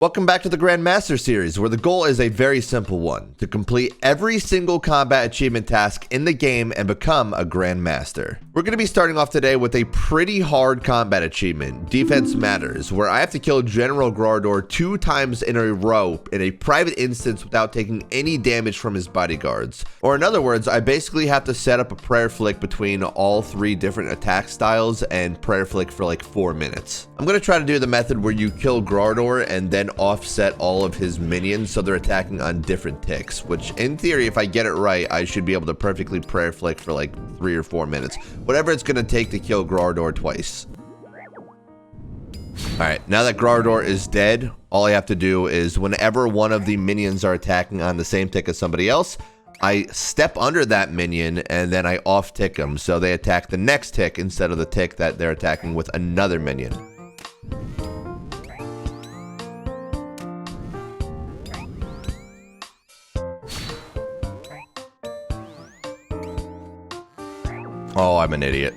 Welcome back to the Grandmaster series, where the goal is a very simple one: to complete every single combat achievement task in the game and become a Grandmaster. We're going to be starting off today with a pretty hard combat achievement, Defense Matters, where I have to kill General Graardor 2 times in a row in a private instance without taking any damage from his bodyguards. Or in other words, I basically have to set up a prayer flick between all 3 different attack styles and prayer flick for like 4 minutes. I'm going to try to do the method where you kill Graardor and then offset all of his minions so they're attacking on different ticks, which in theory, if I get it right, I should be able to perfectly prayer flick for like 3 or 4 minutes, whatever it's going to take to kill Graardor twice. Alright, now that Graardor is dead, all I have to do is whenever one of the minions are attacking on the same tick as somebody else, I step under that minion and then I off tick them so they attack the next tick instead of the tick that they're attacking with another minion. Oh, I'm an idiot.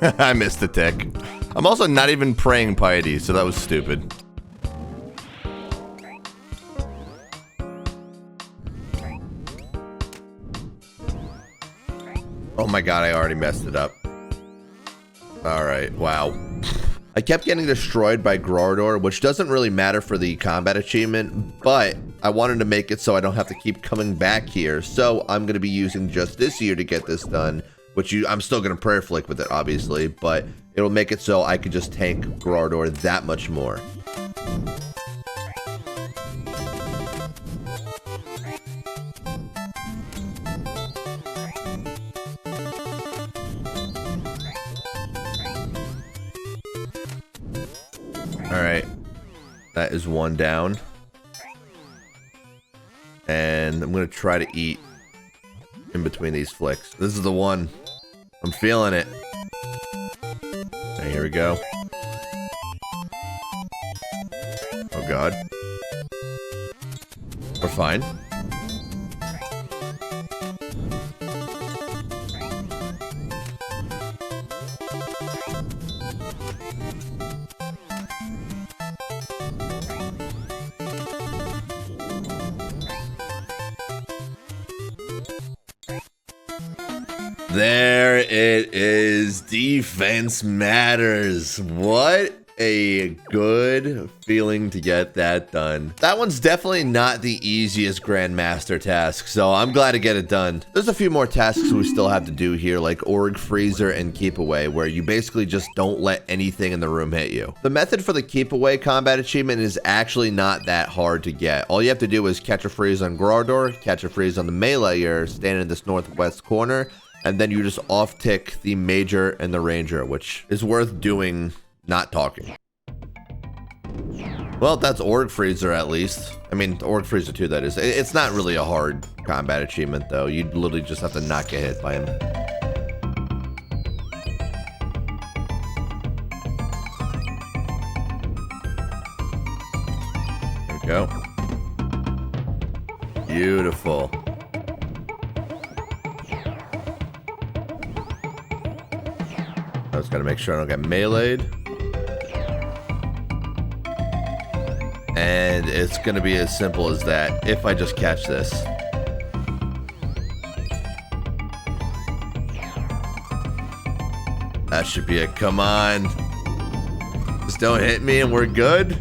I missed the tick. I'm also not even praying piety, so that was stupid. Oh my god, I already messed it up. Alright, wow. I kept getting destroyed by Graardor, which doesn't really matter for the combat achievement, but I wanted to make it so I don't have to keep coming back here, so I'm going to be using just this year to get this done. Which I'm still going to prayer flick with it, obviously, but it'll make it so I could just tank Graardor that much more. Alright, that is 1 down. And I'm going to try to eat in between these flicks. This is the one. I'm feeling it. Okay, here we go. Oh god. We're fine. There it is. Defense matters. What a good feeling to get that done. That one's definitely not the easiest Grandmaster task, so I'm glad to get it done. There's a few more tasks we still have to do here, like Org Freezer and Keep Away, where you basically just don't let anything in the room hit you. The method for the Keep Away combat achievement is actually not that hard to get. All you have to do is catch a freeze on Graardor, catch a freeze on the meleeer standing in this northwest corner, and then you just off-tick the Major and the Ranger, which is worth doing, not talking. Well, that's Org Freezer at least. I mean, Org Freezer 2, that is. It's not really a hard combat achievement, though. You literally just have to not get hit by him. There we go. Beautiful. I just gotta make sure I don't get meleeed. And it's gonna be as simple as that if I just catch this. That should be it. Come on. Just don't hit me and we're good.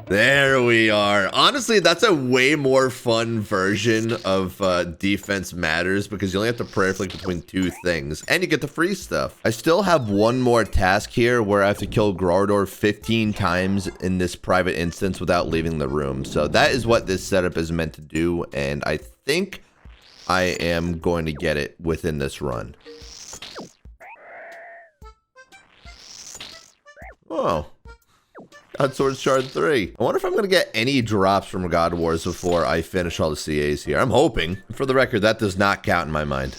There we are. Honestly, that's a way more fun version of Defense Matters because you only have to prayer flick between 2 things and you get the free stuff. I still have one more task here where I have to kill Graardor 15 times in this private instance without leaving the room. So that is what this setup is meant to do, and I think I am going to get it within this run. Oh. God Sword Shard 3. I wonder if I'm going to get any drops from God Wars before I finish all the CAs here. I'm hoping. For the record, that does not count in my mind.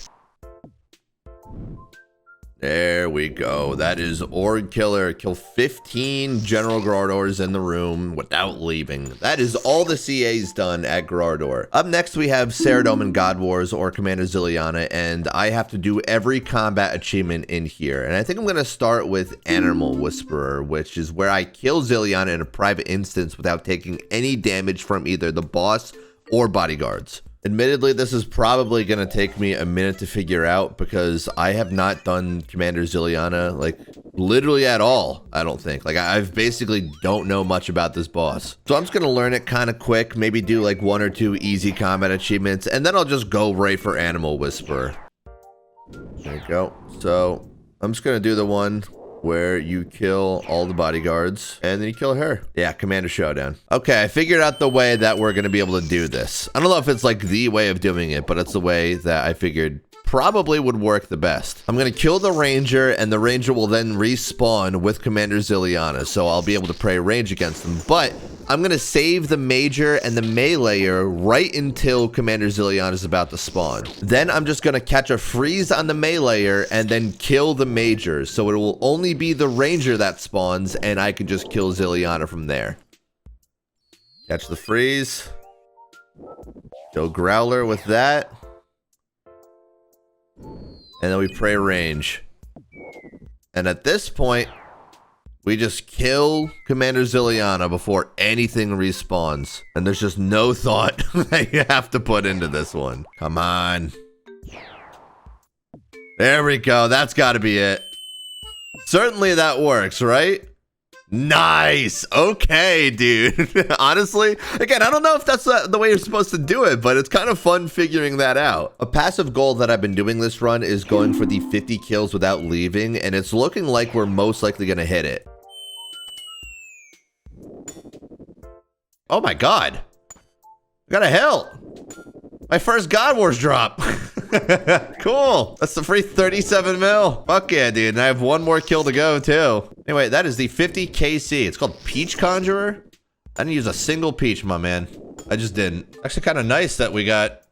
There we go. That is Org Killer. Kill 15 General Graardors in the room without leaving. That is all the CA's done at Graardor. Up next, we have Saradomin God Wars or Commander Ziliana, and I have to do every combat achievement in here. And I think I'm going to start with Animal Whisperer, which is where I kill Ziliana in a private instance without taking any damage from either the boss or bodyguards. Admittedly, this is probably going to take me a minute to figure out because I have not done Commander Ziliana, like, literally at all, I don't think. Like, I've basically don't know much about this boss. So I'm just going to learn it kind of quick, maybe do like 1 or 2 easy combat achievements, and then I'll just go right for Animal Whisperer. There you go. So I'm just going to do the one where you kill all the bodyguards and then you kill her. Yeah, Commander Showdown. Okay, I figured out the way that we're gonna be able to do this. I don't know if it's like the way of doing it, but it's the way that I figured probably would work the best. I'm gonna kill the ranger, and the ranger will then respawn with Commander Ziliana, so I'll be able to pray range against them. But I'm gonna save the major and the meleeer right until Commander Ziliana is about to spawn. Then I'm just gonna catch a freeze on the meleeer and then kill the major, so it will only be the ranger that spawns, and I can just kill Ziliana from there. Catch the freeze. Kill Growler with that. And then we pray range. And at this point, we just kill Commander Ziliana before anything respawns. And there's just no thought that you have to put into this one. Come on. There we go. That's got to be it. Certainly that works, right? Nice. Okay, dude. Honestly, again, I don't know if that's the way you're supposed to do it, but it's kind of fun figuring that out. A passive goal that I've been doing this run is going for the 50 kills without leaving, and it's looking like we're most likely going to hit it. Oh my god. I got a hill. My first God Wars drop. Cool. That's the free 37 mil. Fuck yeah, dude. And I have 1 more kill to go, too. Anyway, that is the 50 KC. It's called Peach Conjurer. I didn't use a single peach, my man. I just didn't. Actually, kind of nice that we got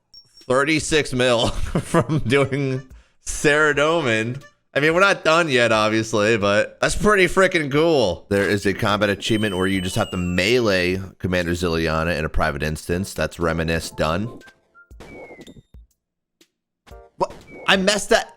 36 mil from doing Saradomin. I mean, we're not done yet, obviously, but that's pretty freaking cool. There is a combat achievement where you just have to melee Commander Ziliana in a private instance. That's Reminisce done. What? I messed that.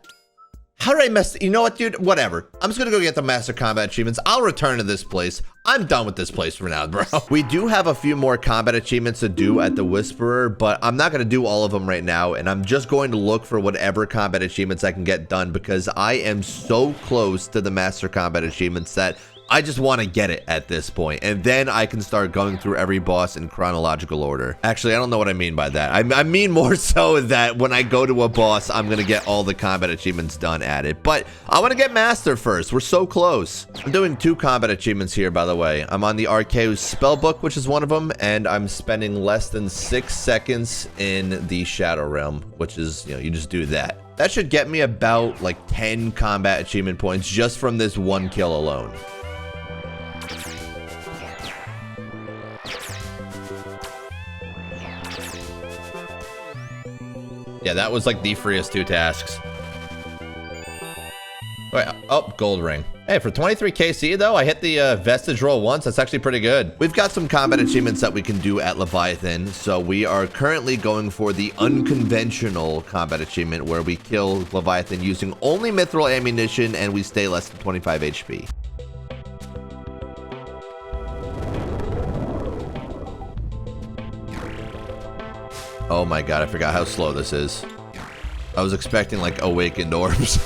How did I mess? You know what, dude? Whatever. I'm just gonna go get the Master Combat achievements. I'll return to this place. I'm done with this place for now, bro. We do have a few more combat achievements to do at the Whisperer, but I'm not gonna do all of them right now, and I'm just going to look for whatever combat achievements I can get done because I am so close to the Master Combat achievements that I just want to get it at this point, and then I can start going through every boss in chronological order. Actually, I don't know what I mean by that. I mean more so that when I go to a boss, I'm going to get all the combat achievements done at it. But I want to get Master first. We're so close. I'm doing 2 combat achievements here, by the way. I'm on the Arceus Spellbook, which is one of them, and I'm spending less than 6 seconds in the Shadow Realm, which is, you know, you just do that. That should get me about like 10 combat achievement points just from this 1 kill alone. Yeah, that was like the freest 2 tasks. Wait, oh, gold ring. Hey, for 23 KC though, I hit the vestige roll once. That's actually pretty good. We've got some combat achievements that we can do at Leviathan. So we are currently going for the unconventional combat achievement where we kill Leviathan using only mithril ammunition and we stay less than 25 HP. Oh my god, I forgot how slow this is. I was expecting like awakened orbs.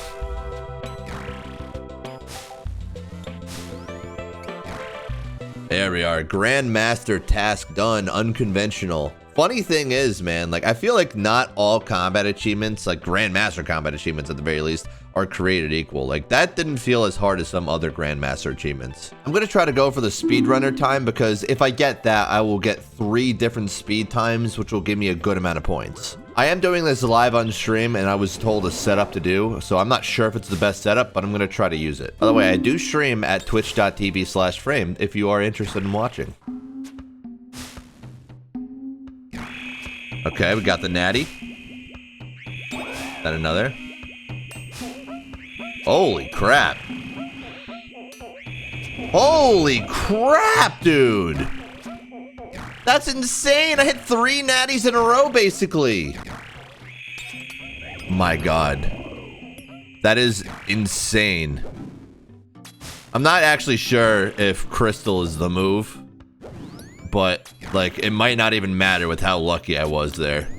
There we are. Grandmaster task done. Unconventional. Funny thing is, man, like I feel like not all combat achievements, like Grandmaster combat achievements at the very least, are created equal. Like that didn't feel as hard as some other Grandmaster achievements. I'm gonna try to go for the speedrunner time because if I get that, I will get 3 different speed times, which will give me a good amount of points. I am doing this live on stream and I was told a setup to do, so I'm not sure if it's the best setup, but I'm gonna try to use it. By the way, I do stream at twitch.tv/framed if you are interested in watching. Okay, we got the natty. Got another. Holy crap. Holy crap, dude. That's insane. I hit 3 natties in a row, basically. My God. That is insane. I'm not actually sure if crystal is the move, but like it might not even matter with how lucky I was there.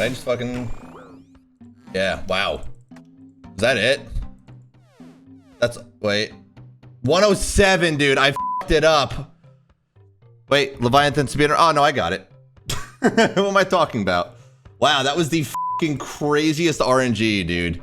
I just fucking... Yeah, wow. Is that it? That's... Wait. 107, dude. I f***ed it up. Wait, Leviathan speeder. Oh, no, I got it. What am I talking about? Wow, that was the fucking craziest RNG, dude.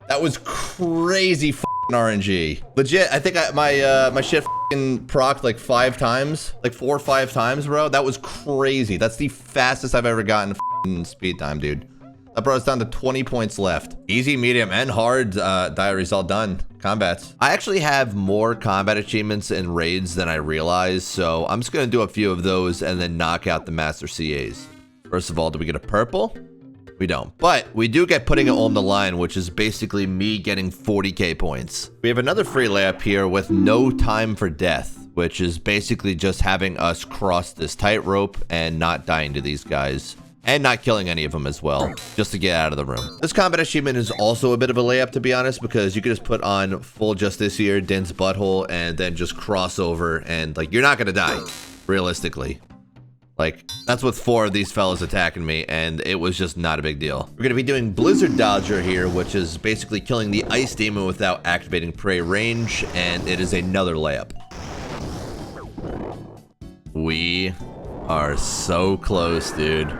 That was crazy fucking RNG. Legit, I think my shit fucking procced like 5 times. Like 4 or 5 times, bro. That was crazy. That's the fastest I've ever gotten speed time, dude. That brought us down to 20 points left. Easy, medium, and hard diaries all done. Combats. I actually have more combat achievements and raids than I realized, so I'm just gonna do a few of those and then knock out the master CAs. First of all, do we get a purple? We don't, but we do get putting it on the line, which is basically me getting 40k points. We have another free layup here with no time for death, which is basically just having us cross this tightrope and not dying to these guys. And not killing any of them as well, just to get out of the room. This combat achievement is also a bit of a layup, to be honest, because you can just put on full justice here, Din's butthole, and then just cross over, and like you're not gonna die, realistically. Like that's with 4 of these fellas attacking me, and it was just not a big deal. We're gonna be doing Blizzard Dodger here, which is basically killing the ice demon without activating prey range, and it is another layup. We are so close, dude.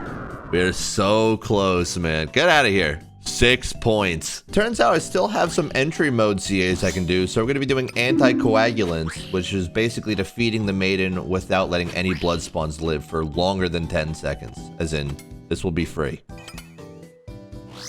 We're so close, man. Get out of here. 6 points. Turns out I still have some entry mode CAs I can do, so we're going to be doing anticoagulants, which is basically defeating the maiden without letting any blood spawns live for longer than 10 seconds. As in, this will be free.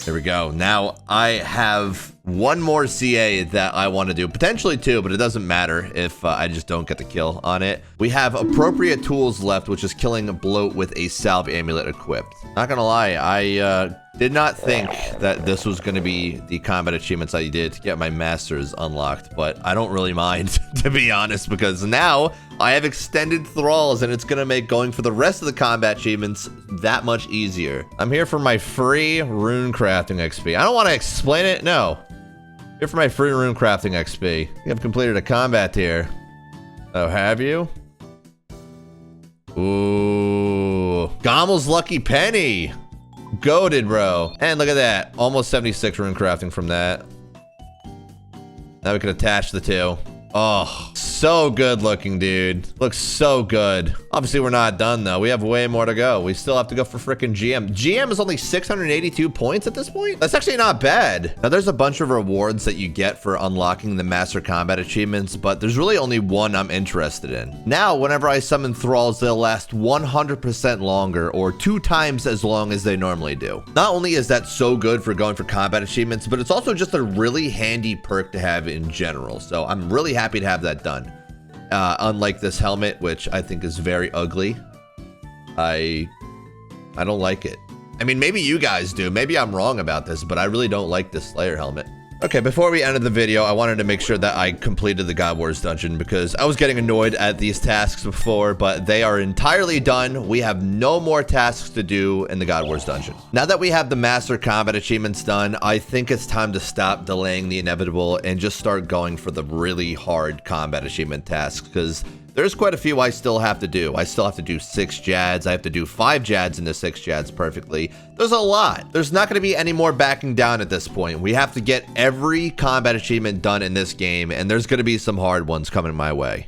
There we go. Now I have 1 more CA that I want to do, potentially 2, but it doesn't matter if I just don't get the kill on it. We have appropriate tools left, which is killing a bloat with a salve amulet equipped. Not gonna lie, I did not think that this was going to be the combat achievements I did to get my masters unlocked, but I don't really mind, to be honest, because now I have extended thralls and it's going to make going for the rest of the combat achievements that much easier. I'm here for my free rune crafting XP. I don't want to explain it, no. Here for my free rune crafting XP. You have completed a combat here. Oh, have you? Ooh. Gommel's Lucky Penny. Goated, bro. And look at that. Almost 76 rune crafting from that. Now we can attach the 2. Oh, so good looking, dude. Looks so good. Obviously, we're not done, though. We have way more to go. We still have to go for frickin' GM. GM is only 682 points at this point. That's actually not bad. Now, there's a bunch of rewards that you get for unlocking the Master Combat achievements, but there's really only one I'm interested in. Now, whenever I summon thralls, they'll last 100% longer, or 2 times as long as they normally do. Not only is that so good for going for combat achievements, but it's also just a really handy perk to have in general. So I'm really happy to have that done. Unlike this helmet, which I think is very ugly. I don't like it. I mean, maybe you guys do. Maybe I'm wrong about this, but I really don't like this Slayer helmet. Okay, before we ended the video, I wanted to make sure that I completed the God Wars dungeon because I was getting annoyed at these tasks before, but they are entirely done. We have no more tasks to do in the God Wars dungeon. Now that we have the Master Combat achievements done, I think it's time to stop delaying the inevitable and just start going for the really hard combat achievement tasks because there's quite a few I still have to do. I still have to do 6 Jads. I have to do 5 Jads into 6 Jads perfectly. There's a lot. There's not going to be any more backing down at this point. We have to get every combat achievement done in this game, and there's going to be some hard ones coming my way.